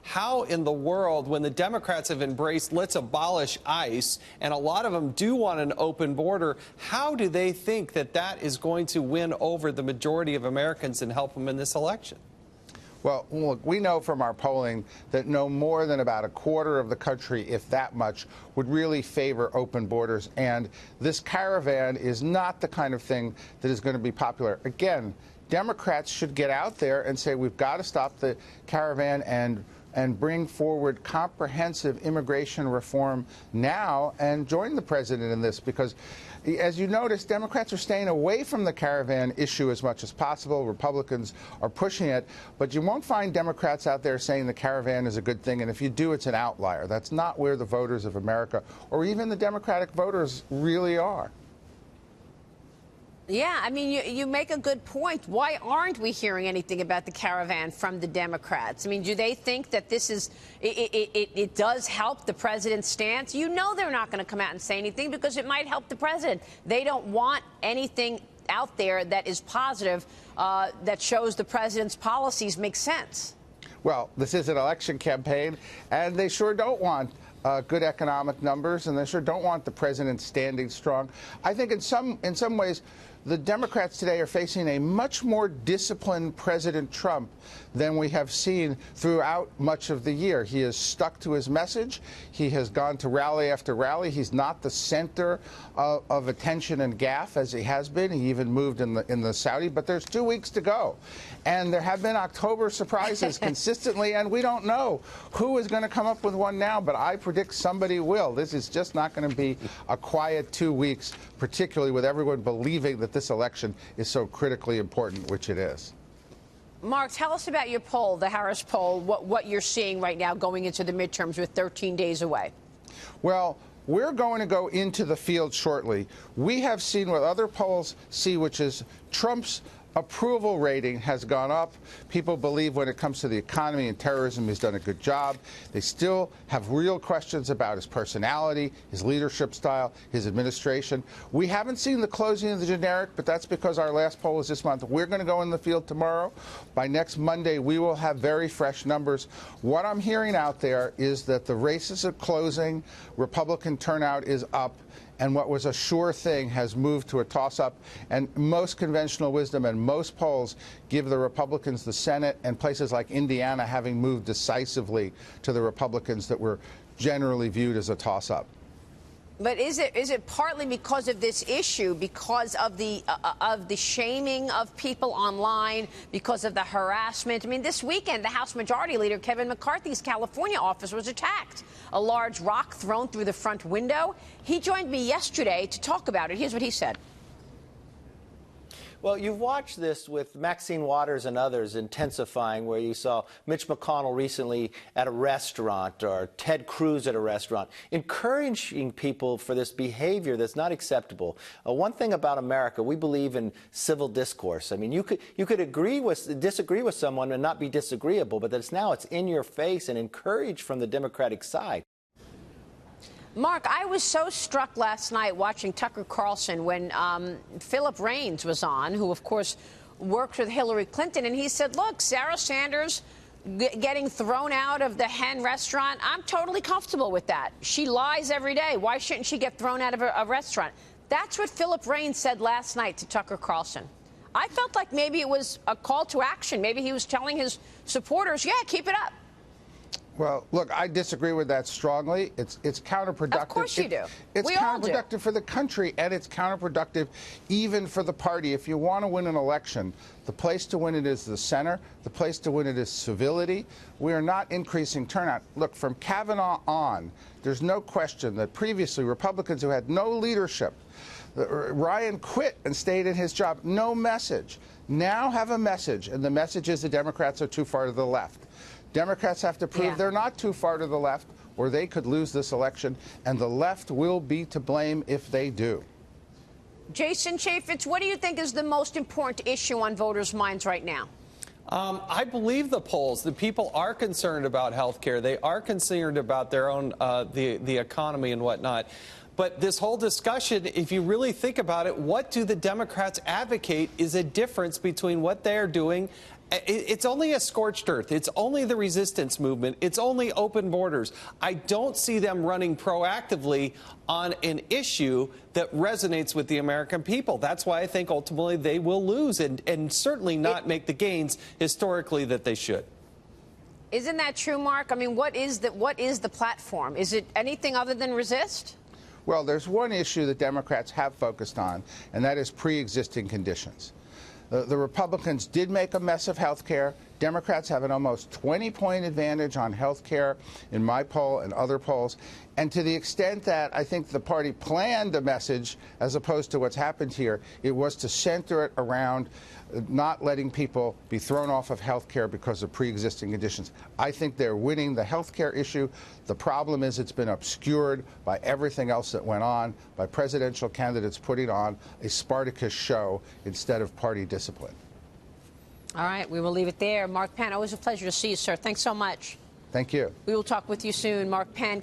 How in the world, when the Democrats have embraced let's abolish ICE, and a lot of them do want an open border, how do they think that that is going to win over the majority of Americans and help them in this election? Well, look, we know from our polling that no more than about a quarter of the country, if that much, would really favor open borders. And this caravan is not the kind of thing that is going to be popular. Again, Democrats should get out there and say we've got to stop the caravan and bring forward comprehensive immigration reform now and join the president in this, because as you notice, Democrats are staying away from the caravan issue as much as possible. Republicans are pushing it, but you won't find Democrats out there saying the caravan is a good thing, and if you do, it's an outlier. That's not where the voters of America or even the Democratic voters really are. Yeah, I mean, you make a good point. Why aren't we hearing anything about the caravan from the Democrats? I mean, do they think that this is it does help the president's stance? You know they're not going to come out and say anything because it might help the president. They don't want anything out there that is positive, that shows the president's policies make sense. Well, this is an election campaign, and they sure don't want good economic numbers, and they sure don't want the president standing strong. I think in some ways, the Democrats today are facing a much more disciplined President Trump than we have seen throughout much of the year. He has stuck to his message. He has gone to rally after rally. He's not the center of attention and gaffe as he has been. He even moved in the Saudi, but there's 2 weeks to go. And there have been October surprises consistently, and we don't know who is going to come up with one now, but I predict somebody will. This is just not going to be a quiet 2 weeks, particularly with everyone believing that this election is so critically important, which it is. Mark, tell us about your poll, the Harris poll, what you're seeing right now going into the midterms with 13 days away. Well, we're going to go into the field shortly. We have seen what other polls see, which is Trump's approval rating has gone up. People believe when it comes to the economy and terrorism, he's done a good job. They still have real questions about his personality, his leadership style, his administration. We haven't seen the closing of the generic, but that's because our last poll was this month. We're going to go in the field tomorrow. By next Monday, we will have very fresh numbers. What I'm hearing out there is that the races are closing, Republican turnout is up, and what was a sure thing has moved to a toss-up. And most conventional wisdom and most polls give the Republicans the Senate, and places like Indiana having moved decisively to the Republicans that were generally viewed as a toss-up. But is it partly because of this issue, because of the shaming of people online, because of the harassment? I mean, this weekend, the House Majority Leader Kevin McCarthy's California office was attacked. A large rock thrown through the front window. He joined me yesterday to talk about it. Here's what he said. Well, you've watched this with Maxine Waters and others intensifying, where you saw Mitch McConnell recently at a restaurant, or Ted Cruz at a restaurant, encouraging people for this behavior that's not acceptable. One thing about America, we believe in civil discourse. I mean, you could disagree with someone and not be disagreeable, but it's in your face and encouraged from the Democratic side. Mark, I was so struck last night watching Tucker Carlson when Philip Raines was on, who, of course, worked with Hillary Clinton. And he said, look, Sarah Sanders getting thrown out of the Hen restaurant, I'm totally comfortable with that. She lies every day. Why shouldn't she get thrown out of a restaurant? That's what Philip Raines said last night to Tucker Carlson. I felt like maybe it was a call to action. Maybe he was telling his supporters, yeah, keep it up. Well, look, I disagree with that strongly. It's counterproductive. Of course you do. It's counterproductive for the country, and it's counterproductive even for the party. If you want to win an election, the place to win it is the center. The place to win it is civility. We are not increasing turnout. Look, from Kavanaugh on, there's no question that previously Republicans who had no leadership, Ryan quit and stayed in his job, no message, now have a message, and the message is the Democrats are too far to the left. Democrats have to prove they're not too far to the left, or they could lose this election, and the left will be to blame if they do. Jason Chaffetz, what do you think is the most important issue on voters' minds right now? I believe the polls. The people are concerned about health care. They are concerned about their own the economy and whatnot. But this whole discussion, if you really think about it, what do the Democrats advocate is a difference between what they're doing It's only a scorched earth. It's only the resistance movement. It's only open borders. I don't see them running proactively on an issue that resonates with the American people. That's why I think ultimately they will lose and certainly not make the gains historically that they should. Isn't that true, Mark? I mean, what is the platform? Is it anything other than resist? Well, there's one issue that Democrats have focused on, and that is pre-existing conditions. The Republicans did make a mess of health care. Democrats have an almost 20-point advantage on health care in my poll and other polls. And to the extent that I think the party planned a message, as opposed to what's happened here, it was to center it around not letting people be thrown off of health care because of pre-existing conditions. I think they're winning the health care issue. The problem is it's been obscured by everything else that went on, by presidential candidates putting on a Spartacus show instead of party discipline. All right, we will leave it there. Mark Penn, always a pleasure to see you, sir. Thanks so much. Thank you. We will talk with you soon. Mark Penn.